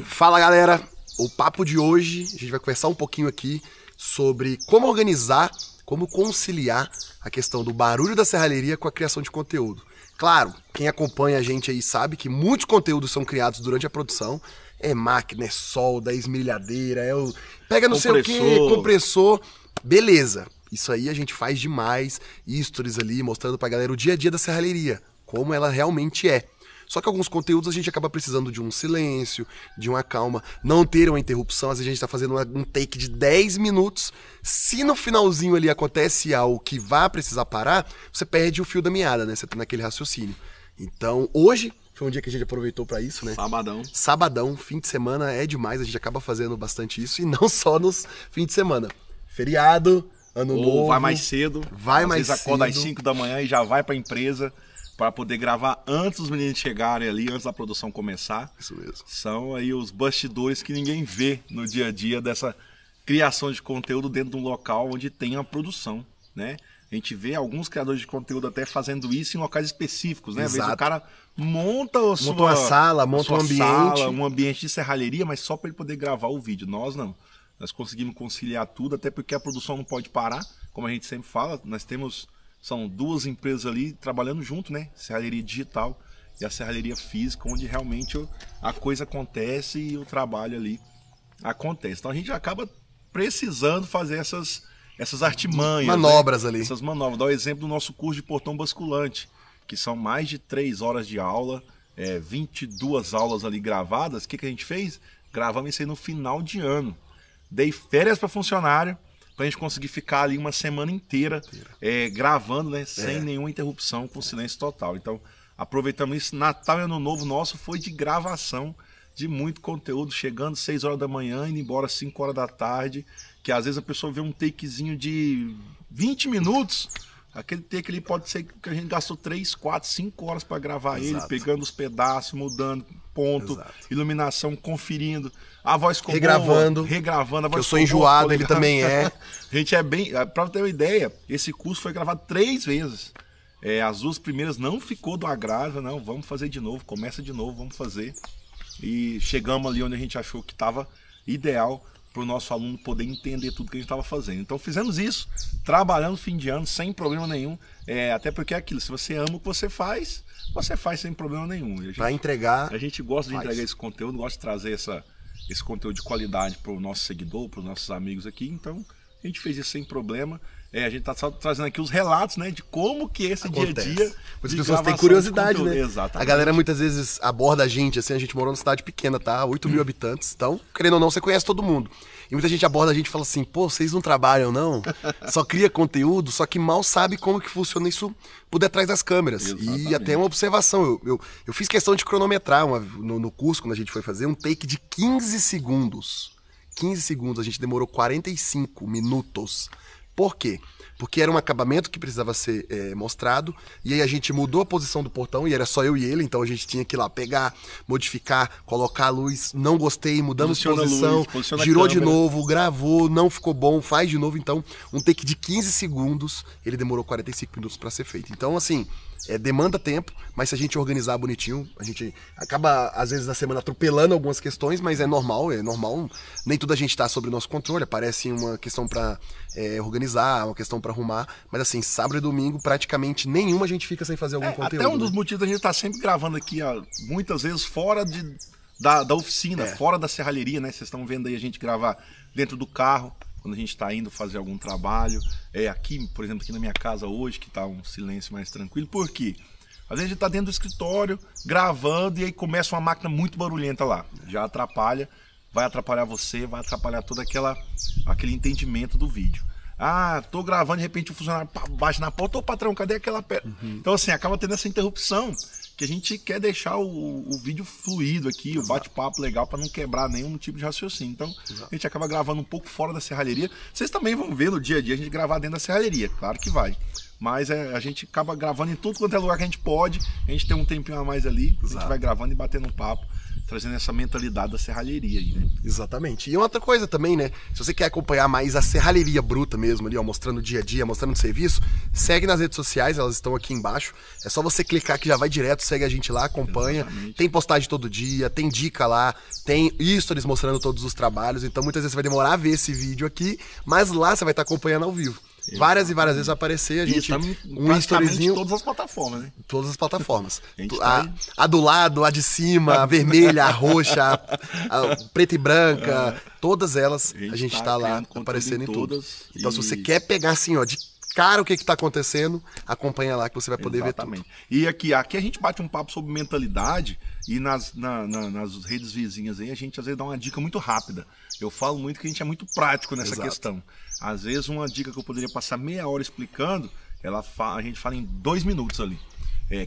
Fala galera, o papo de hoje, a gente vai conversar um pouquinho aqui sobre como organizar, como conciliar a questão do barulho da serralheria com a criação de conteúdo. Claro, quem acompanha a gente aí sabe que muitos conteúdos são criados durante a produção, é máquina, é solda, é esmerilhadeira, é o... pega não sei o que, compressor, beleza. Isso aí a gente faz demais, stories ali, mostrando pra galera o dia a dia da serralheria, como ela realmente é. Só que alguns conteúdos a gente acaba precisando de um silêncio, de uma calma, não ter uma interrupção. Às vezes a gente tá fazendo um take de 10 minutos. Se no finalzinho ali acontece algo que vá precisar parar, você perde o fio da meada, né? Você tá naquele raciocínio. Então, hoje foi um dia que a gente aproveitou pra isso, né? Sabadão. Sabadão, fim de semana é demais, a gente acaba fazendo bastante isso. E não só nos fins de semana. Feriado, ano novo. Vai mais cedo. Vai mais cedo. Às vezes acorda às 5 da manhã e já vai pra empresa, para poder gravar antes dos meninos chegarem ali, antes da produção começar. Isso mesmo. São aí os bastidores que ninguém vê no dia a dia dessa criação de conteúdo dentro de um local onde tem a produção, né? A gente vê alguns criadores de conteúdo até fazendo isso em locais específicos, né? Às vezes o cara monta a sua, uma sala, monta um ambiente de serralheria, mas só para ele poder gravar o vídeo. Nós não. Nós conseguimos conciliar tudo, até porque a produção não pode parar, como a gente sempre fala. Nós temos... São duas empresas ali trabalhando junto, né? Serralheria digital e a serralheria física, onde realmente a coisa acontece e o trabalho ali acontece. Então a gente acaba precisando fazer essas artimanhas. Manobras, né? ali. Essas manobras. Dá o exemplo do nosso curso de portão basculante, que são mais de 3 horas de aula, 22 aulas ali gravadas. O que a gente fez? Gravamos isso aí no final de ano. Dei férias para funcionário, pra gente conseguir ficar ali uma semana inteira gravando, né? Sem nenhuma interrupção, com silêncio total. Então, aproveitamos isso. Natal e Ano Novo nosso foi de gravação de muito conteúdo, chegando 6 horas da manhã, indo embora 5 horas da tarde, que às vezes a pessoa vê um takezinho de 20 minutos, aquele take ali pode ser que a gente gastou 3, 4, 5 horas para gravar ele, pegando os pedaços, mudando ponto, iluminação, conferindo, a voz ficou regravando, a voz eu sou enjoado, ele também é. A gente é bem, para ter uma ideia, esse curso foi gravado 3 vezes. As 2 primeiras não ficou do agrado, não, vamos fazer de novo, começa de novo, vamos fazer. E chegamos ali onde a gente achou que estava ideal para o nosso aluno poder entender tudo que a gente estava fazendo. Então fizemos isso, trabalhando fim de ano, sem problema nenhum. Até porque é aquilo, se você ama o que você faz sem problema nenhum. Para entregar. A gente gosta de entregar esse conteúdo, gosta de trazer esse conteúdo de qualidade para o nosso seguidor, para os nossos amigos aqui. Então a gente fez isso sem problema. A gente está trazendo aqui os relatos, né, de como que esse acontece. Dia a dia. As pessoas têm curiosidade, né? Exatamente. A galera muitas vezes aborda a gente, assim, a gente morou numa cidade pequena, tá? 8 mil habitantes, então, querendo ou não, você conhece todo mundo. E muita gente aborda a gente e fala assim, pô, vocês não trabalham, não? Só cria conteúdo, só que mal sabe como que funciona isso por detrás das câmeras. Exatamente. E até uma observação, eu fiz questão de cronometrar no curso, quando a gente foi fazer, um take de 15 segundos. 15 segundos, a gente demorou 45 minutos. Por quê? Porque era um acabamento que precisava ser mostrado, e aí a gente mudou a posição do portão, e era só eu e ele, então a gente tinha que ir lá pegar, modificar, colocar a luz, não gostei, mudamos de posição, girou de novo, gravou, não ficou bom, faz de novo. Então um take de 15 segundos, ele demorou 45 minutos para ser feito. Então assim, demanda tempo, mas se a gente organizar bonitinho, a gente acaba às vezes na semana atropelando algumas questões, mas é normal, nem tudo a gente tá sob o nosso controle, aparece uma questão para organizar, uma questão para arrumar, mas assim, sábado e domingo praticamente nenhuma a gente fica sem fazer algum conteúdo. Até um dos motivos da gente estar sempre gravando aqui, muitas vezes fora da oficina, fora da serralheria, né? Vocês estão vendo aí a gente gravar dentro do carro, quando a gente está indo fazer algum trabalho. Aqui, por exemplo, aqui na minha casa hoje, que está um silêncio mais tranquilo. Por quê? Às vezes a gente está dentro do escritório, gravando, e aí começa uma máquina muito barulhenta lá. Já atrapalha, vai atrapalhar você, vai atrapalhar todo aquele entendimento do vídeo. Tô gravando, de repente o funcionário bate na porta, ô patrão, cadê aquela pedra? Então assim, acaba tendo essa interrupção, que a gente quer deixar o vídeo fluido aqui, o bate-papo legal, para não quebrar nenhum tipo de raciocínio. Então a gente acaba gravando um pouco fora da serralheria. Vocês também vão ver no dia a dia a gente gravar dentro da serralheria, claro que vai. Mas a gente acaba gravando em tudo quanto é lugar que a gente pode, a gente tem um tempinho a mais ali, a gente vai gravando e batendo um papo. trazendo essa mentalidade da serralheria aí, né? Exatamente. E outra coisa também, né? Se você quer acompanhar mais a serralheria bruta mesmo ali, ó, mostrando o dia a dia, mostrando o serviço, segue nas redes sociais, elas estão aqui embaixo. É só você clicar que já vai direto, segue a gente lá, acompanha. Exatamente. Tem postagem todo dia, tem dica lá, tem stories mostrando todos os trabalhos. Então muitas vezes você vai demorar a ver esse vídeo aqui, mas lá você vai estar acompanhando ao vivo. Várias e várias vezes vai aparecer a gente um storyzinho em todas as plataformas, né? Todas as plataformas. A do lado, a de cima, a vermelha, a roxa, a preta e branca, todas elas a gente tá lá aparecendo em tudo. Então se você quer pegar assim, ó, de cara o que tá acontecendo, acompanha lá que você vai poder ver tudo. E aqui a gente bate um papo sobre mentalidade e nas redes vizinhas aí a gente às vezes dá uma dica muito rápida. Eu falo muito que a gente é muito prático nessa questão. Às vezes uma dica que eu poderia passar meia hora explicando, a gente fala em 2 minutos ali.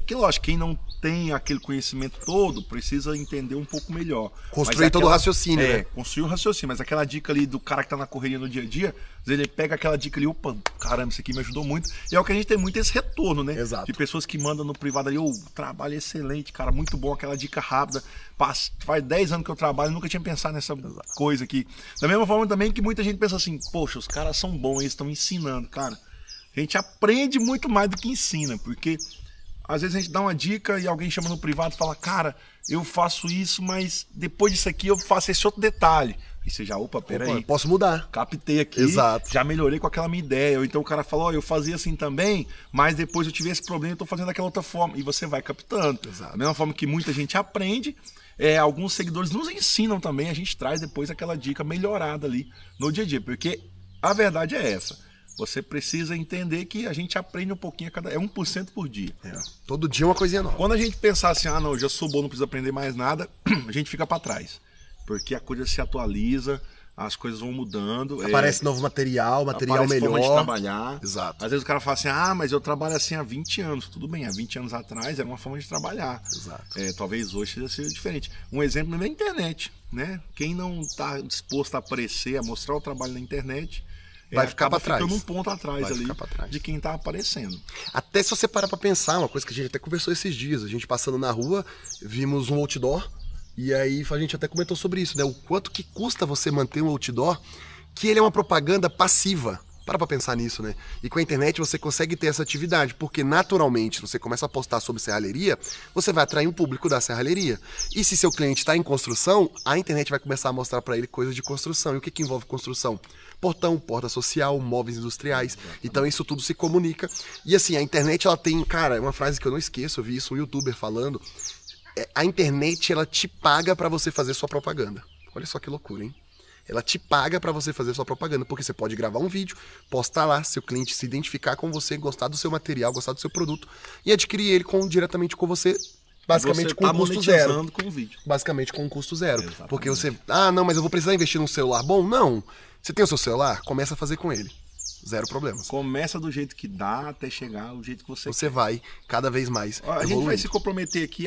Que lógico, quem não tem aquele conhecimento todo precisa entender um pouco melhor. Construir todo o raciocínio, né? Construir o raciocínio, mas aquela dica ali do cara que tá na correria no dia a dia, às vezes ele pega aquela dica ali, opa, caramba, isso aqui me ajudou muito. E é o que a gente tem muito esse retorno, né? Exato. De pessoas que mandam no privado ali, trabalho excelente, cara, muito bom, aquela dica rápida. Faz 10 anos que eu trabalho, nunca tinha pensado nessa coisa aqui. Da mesma forma também que muita gente pensa assim, poxa, os caras são bons, eles estão ensinando. Cara, a gente aprende muito mais do que ensina, porque às vezes a gente dá uma dica e alguém chama no privado e fala, cara, eu faço isso, mas depois disso aqui eu faço esse outro detalhe. E você já, peraí. Posso mudar. Captei aqui, exato, já melhorei com aquela minha ideia. Ou então o cara fala, eu fazia assim também, mas depois eu tive esse problema e tô fazendo daquela outra forma. E você vai captando. Exato. Da mesma forma que muita gente aprende, alguns seguidores nos ensinam também, a gente traz depois aquela dica melhorada ali no dia a dia. Porque a verdade é essa. Você precisa entender que a gente aprende um pouquinho a cada... É 1% por dia. Todo dia uma coisinha nova. Quando a gente pensar assim, não, já sou bom, não preciso aprender mais nada, a gente fica para trás. Porque a coisa se atualiza, as coisas vão mudando. Aparece novo material melhor. Forma de trabalhar. Exato. Às vezes o cara fala assim, mas eu trabalho assim há 20 anos. Tudo bem, há 20 anos atrás era uma forma de trabalhar. Exato. Talvez hoje seja diferente. Um exemplo é na internet, né? Quem não está disposto a aparecer, a mostrar o trabalho na internet... vai ficar para trás. Ficando um ponto atrás ali de quem tá aparecendo. Até se você parar para pensar, uma coisa que a gente até conversou esses dias, a gente passando na rua, vimos um outdoor, e aí a gente até comentou sobre isso, né? O quanto que custa você manter um outdoor, que ele é uma propaganda passiva. Para pra pensar nisso, né? E com a internet você consegue ter essa atividade, porque naturalmente você começa a postar sobre serralheria, você vai atrair um público da serralheria. E se seu cliente está em construção, a internet vai começar a mostrar para ele coisas de construção. E o que envolve construção? Portão, porta social, móveis industriais. Então isso tudo se comunica. E assim, a internet ela tem, cara, uma frase que eu não esqueço, eu vi isso um youtuber falando. A internet ela te paga para você fazer sua propaganda. Olha só que loucura, hein? Ela te paga para você fazer sua propaganda, porque você pode gravar um vídeo, postar lá, seu cliente se identificar com você, gostar do seu material, gostar do seu produto e adquirir ele diretamente com você, basicamente você com um custo zero. Com o vídeo. Basicamente com um custo zero. Exatamente. Porque você, não, mas eu vou precisar investir num celular bom? Não. Você tem o seu celular? Começa a fazer com ele. Zero problemas. Começa do jeito que dá até chegar do jeito que você quer. Vai cada vez mais A gente vai se comprometer aqui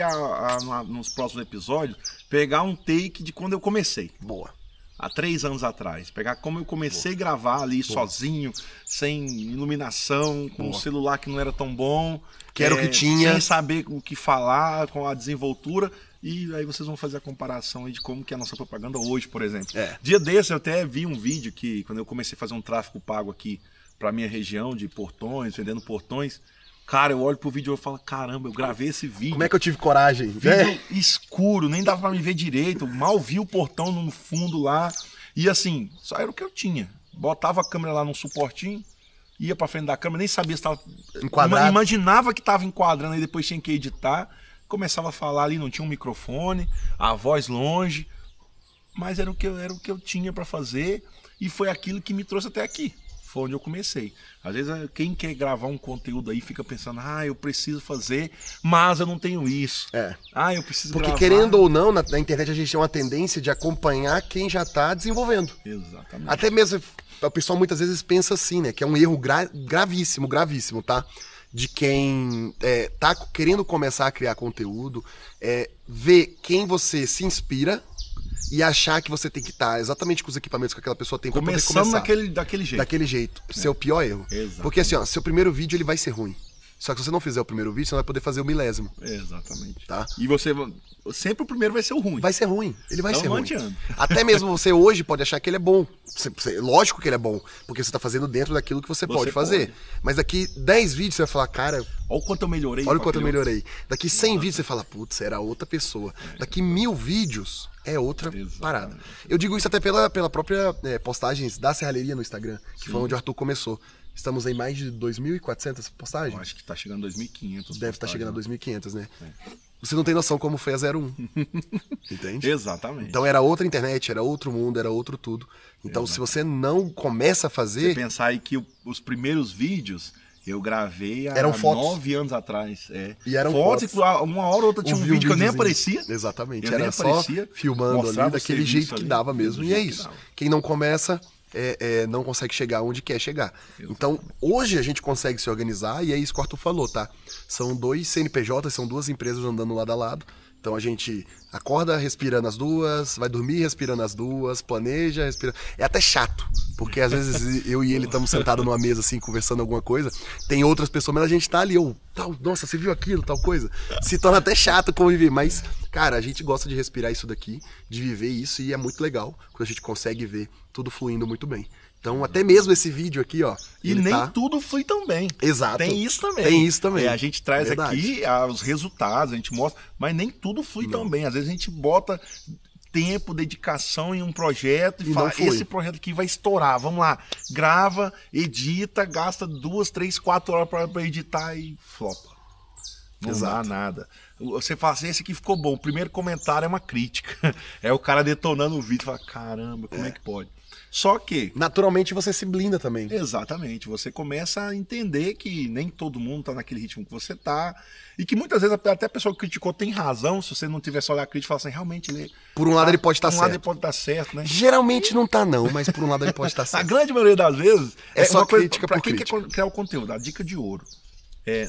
nos próximos episódios, pegar um take de quando eu comecei. Boa. Há 3 anos atrás. Pegar como eu comecei a gravar ali sozinho, sem iluminação, com um celular que não era tão bom. Que era o que tinha. Sem saber o que falar, com a desenvoltura. E aí vocês vão fazer a comparação aí de como que é a nossa propaganda hoje, por exemplo. Dia desse eu até vi um vídeo que, quando eu comecei a fazer um tráfego pago aqui pra minha região de portões, vendendo portões, cara, eu olho pro vídeo e eu falo, caramba, eu gravei esse vídeo. Como é que eu tive coragem? Vídeo escuro, nem dava pra me ver direito, mal vi o portão no fundo lá. E assim, só era o que eu tinha. Botava a câmera lá num suportinho, ia pra frente da câmera, nem sabia se estava enquadrado. Imaginava que estava enquadrando, aí depois tinha que editar. Começava a falar ali, não tinha um microfone, a voz longe. Mas era o que eu tinha pra fazer e foi aquilo que me trouxe até aqui. Foi onde eu comecei. Às vezes quem quer gravar um conteúdo aí fica pensando, eu preciso fazer, mas eu não tenho isso. Eu preciso Porque gravar. querendo ou não, na internet a gente tem uma tendência de acompanhar quem já está desenvolvendo. Exatamente. Até mesmo, o pessoal muitas vezes pensa assim, né? Que é um erro gravíssimo, tá? De quem tá querendo começar a criar conteúdo, ver quem você se inspira e achar que você tem que estar exatamente com os equipamentos que aquela pessoa tem para poder começar. Daquele jeito. Daquele jeito. Esse é o pior erro. Exatamente. Porque assim, seu primeiro vídeo ele vai ser ruim. Só que se você não fizer o primeiro vídeo, você não vai poder fazer o 1000º. Exatamente. Tá? E você... Sempre o primeiro vai ser o ruim. Vai ser ruim. Ele vai ser ruim. Adianta. Até mesmo você hoje pode achar que ele é bom. Lógico que ele é bom, porque você tá fazendo dentro daquilo que você pode fazer. Mas daqui 10 vídeos você vai falar, cara... Olha o quanto eu melhorei. Olha o quanto eu melhorei. Daqui 100 vídeos você fala, putz, era outra pessoa. Daqui 1000 vídeos é outra parada. Eu digo isso até pela própria postagens da Serralheria no Instagram, que foi onde o Arthur começou. Estamos em mais de 2.400 postagens? Eu acho que tá chegando a 2.500. Deve estar chegando a 2.500, né? Você não tem noção como foi a 01. Entende? Exatamente. Então era outra internet, era outro mundo, era outro tudo. Então se você não começa a fazer... Você pensar aí que os primeiros vídeos eu gravei há eram fotos. 9 anos atrás. E eram fotos. Uma hora ou outra tinha um vídeo que eu nem aparecia. Exatamente. Era só filmando ali daquele jeito que dava mesmo. E é isso. Quem não começa... não consegue chegar onde quer chegar. Então, hoje a gente consegue se organizar e é isso que o Arthur falou, tá? São 2 CNPJs, são 2 empresas andando lado a lado. Então a gente acorda respirando as duas, vai dormir respirando as duas, planeja, respira. É até chato, porque às vezes eu e ele estamos sentados numa mesa assim, conversando alguma coisa, tem outras pessoas, mas a gente tá ali, nossa, você viu aquilo, tal coisa. Se torna até chato conviver, mas, cara, a gente gosta de respirar isso daqui, de viver isso, e é muito legal quando a gente consegue ver tudo fluindo muito bem. Então, até mesmo esse vídeo aqui, ó. E nem tudo flui tão bem. Exato. Tem isso também. Tem isso também. A gente traz aqui os resultados, a gente mostra, mas nem tudo flui tão bem. Às vezes a gente bota tempo, dedicação em um projeto e fala, esse projeto aqui vai estourar, vamos lá. Grava, edita, gasta 2, 3, 4 horas para editar e flopa. Não dá nada. Você fala assim, esse aqui ficou bom. O primeiro comentário é uma crítica. É o cara detonando o vídeo e fala, caramba, como é que pode? Só que... naturalmente você se blinda também. Exatamente. Você começa a entender que nem todo mundo tá naquele ritmo que você tá. E que muitas vezes até a pessoa que criticou tem razão. Se você não tiver só olhar a crítica e falar assim, realmente ele... por um lado ele pode estar certo. Por um lado ele pode estar certo, né? Geralmente não tá não, mas por um lado ele pode estar certo. A grande maioria das vezes... É só crítica por crítica. Pra quem quer criar o conteúdo, a dica de ouro.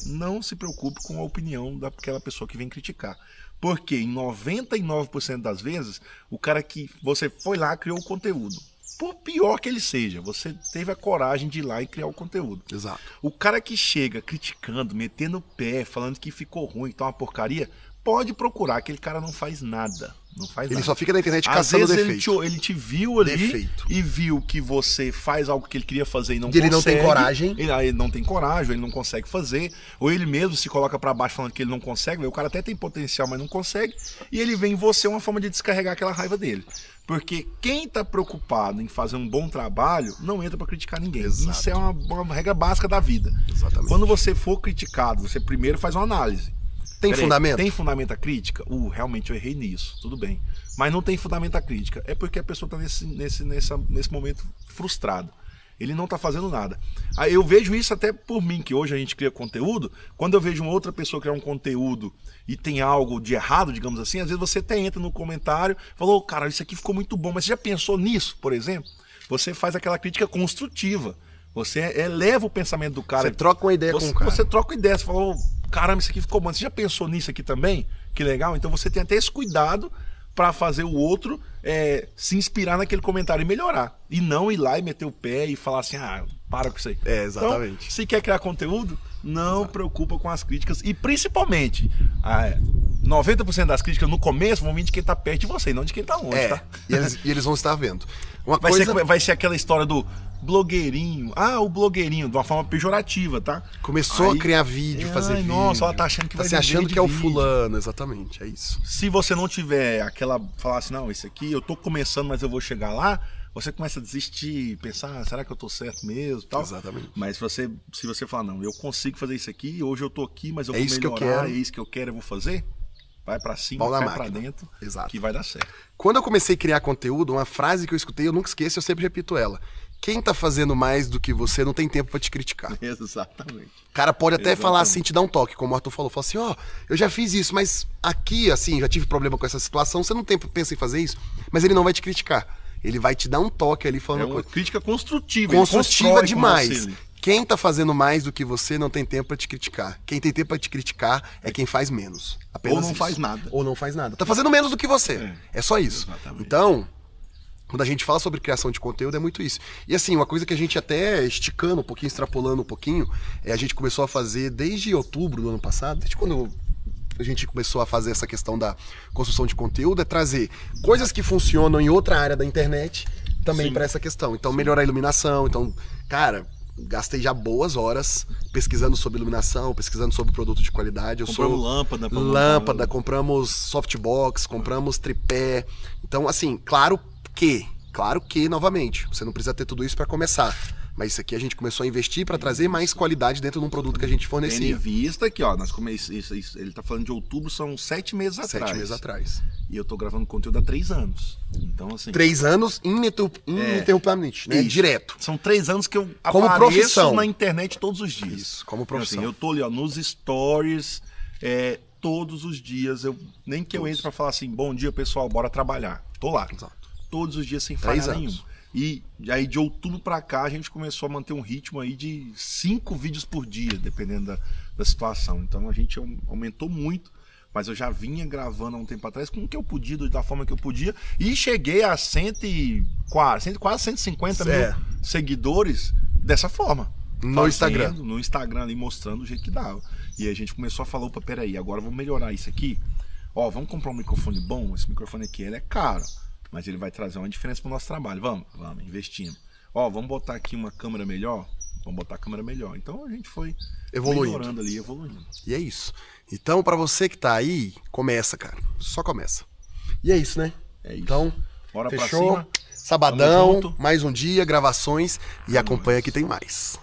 Não se preocupe com a opinião daquela pessoa que vem criticar. Porque em 99% das vezes, o cara que você foi lá criou o conteúdo. Por pior que ele seja, você teve a coragem de ir lá e criar o conteúdo. Exato. O cara que chega criticando, metendo o pé, falando que ficou ruim, que tá uma porcaria, pode procurar, aquele cara não faz nada. Não faz nada. Ele só fica na internet caçando defeito. Às vezes ele te viu ali e viu que você faz algo que ele queria fazer e não consegue. Ele não tem coragem. Ele não tem coragem, ele não consegue fazer. Ou ele mesmo se coloca pra baixo falando que ele não consegue. O cara até tem potencial, mas não consegue. E ele vê em você uma forma de descarregar aquela raiva dele. Porque quem tá preocupado em fazer um bom trabalho não entra pra criticar ninguém. Exato. Isso é uma regra básica da vida. Exatamente. Quando você for criticado, você primeiro faz uma análise. Tem fundamento? Tem fundamento a crítica? Realmente eu errei nisso, tudo bem. Mas não tem fundamento a crítica. É porque a pessoa está nesse momento frustrado. Ele não está fazendo nada. Aí eu vejo isso até por mim, que hoje a gente cria conteúdo. Quando eu vejo uma outra pessoa criar um conteúdo e tem algo de errado, digamos assim, às vezes você até entra no comentário e fala, cara, isso aqui ficou muito bom, mas você já pensou nisso, por exemplo? Você faz aquela crítica construtiva. Você eleva o pensamento do cara. Você troca uma ideia com o cara. Você troca uma ideia, você fala, caramba, isso aqui ficou bom. Você já pensou nisso aqui também? Que legal. Então você tem até esse cuidado para fazer o outro se inspirar naquele comentário e melhorar. E não ir lá e meter o pé e falar assim, para com isso aí. Exatamente. Então, se quer criar conteúdo, não preocupa com as críticas. E principalmente, 90% das críticas no começo vão vir de quem tá perto de você, não de quem tá longe, tá? E eles vão estar vendo. Vai ser aquela história do blogueirinho. O blogueirinho, de uma forma pejorativa, tá? Começou a criar vídeo, fazer vídeo. Nossa, ela tá achando que vai viver achando que é o fulano, exatamente, é isso. Se você não tiver falar assim, não, esse aqui eu tô começando, mas eu vou chegar lá, você começa a desistir, pensar, será que eu tô certo mesmo, tal. Exatamente. Mas se você falar, não, eu consigo fazer isso aqui, hoje eu tô aqui, mas eu vou melhorar, é isso que eu quero, eu vou fazer. Vai pra cima, vai pra dentro, que vai dar certo. Quando eu comecei a criar conteúdo, uma frase que eu escutei, eu nunca esqueço, eu sempre repito ela. Quem tá fazendo mais do que você não tem tempo pra te criticar. Exatamente. O cara pode até falar assim, te dar um toque, como o Arthur falou. Fala assim, eu já fiz isso, mas aqui, assim, já tive problema com essa situação, você não pensa em fazer isso, mas ele não vai te criticar. Ele vai te dar um toque ali falando uma coisa. Crítica construtiva. Construtiva demais. Quem tá fazendo mais do que você não tem tempo pra te criticar. Quem tem tempo pra te criticar é quem faz menos. Apenas Ou não faz nada. Ou não faz nada. Tá fazendo menos do que você. É só isso. Exatamente. Então, quando a gente fala sobre criação de conteúdo, é muito isso. E assim, uma coisa que a gente até esticando um pouquinho, extrapolando um pouquinho, a gente começou a fazer desde outubro do ano passado, desde quando a gente começou a fazer essa questão da construção de conteúdo, é trazer coisas que funcionam em outra área da internet também para essa questão. Então, melhorar a iluminação. Então, cara, gastei já boas horas pesquisando sobre iluminação, pesquisando sobre produto de qualidade. Compramos lâmpada, compramos softbox, compramos tripé. Então, assim, claro que, novamente, você não precisa ter tudo isso para começar. Mas isso aqui a gente começou a investir para trazer mais qualidade dentro de um produto que a gente fornecia. Tendo em vista que, ó, ele tá falando de outubro, são 7 meses atrás. 7 meses atrás. E eu tô gravando conteúdo há 3 anos. Então, assim... 3 anos ininterruptamente, né? Isso. Direto. São 3 anos que eu como apareço profissão na internet todos os dias. Isso, como profissão. Então, assim, eu tô ali, ó, nos stories, todos os dias. Nem que eu entre pra falar assim, bom dia, pessoal, bora trabalhar. Tô lá. Exato. Todos os dias sem falha nenhuma. E aí de outubro pra cá a gente começou a manter um ritmo aí de 5 vídeos por dia, dependendo da situação. Então a gente aumentou muito, mas eu já vinha gravando há um tempo atrás com o que eu podia, da forma que eu podia, e cheguei a quase 150 mil seguidores dessa forma. No Instagram. No Instagram ali, mostrando o jeito que dava. E a gente começou a falar, opa, peraí, agora vamos melhorar isso aqui. Ó, vamos comprar um microfone bom, esse microfone aqui, ele é caro. Mas ele vai trazer uma diferença pro nosso trabalho. Vamos investindo. Ó, vamos botar aqui uma câmera melhor? Vamos botar a câmera melhor. Então a gente foi melhorando ali, evoluindo. E é isso. Então, pra você que tá aí, começa, cara. Só começa. E é isso, né? É isso. Então, bora fechou. Pra cima. Sabadão, mais um dia, gravações. E acompanha que tem mais.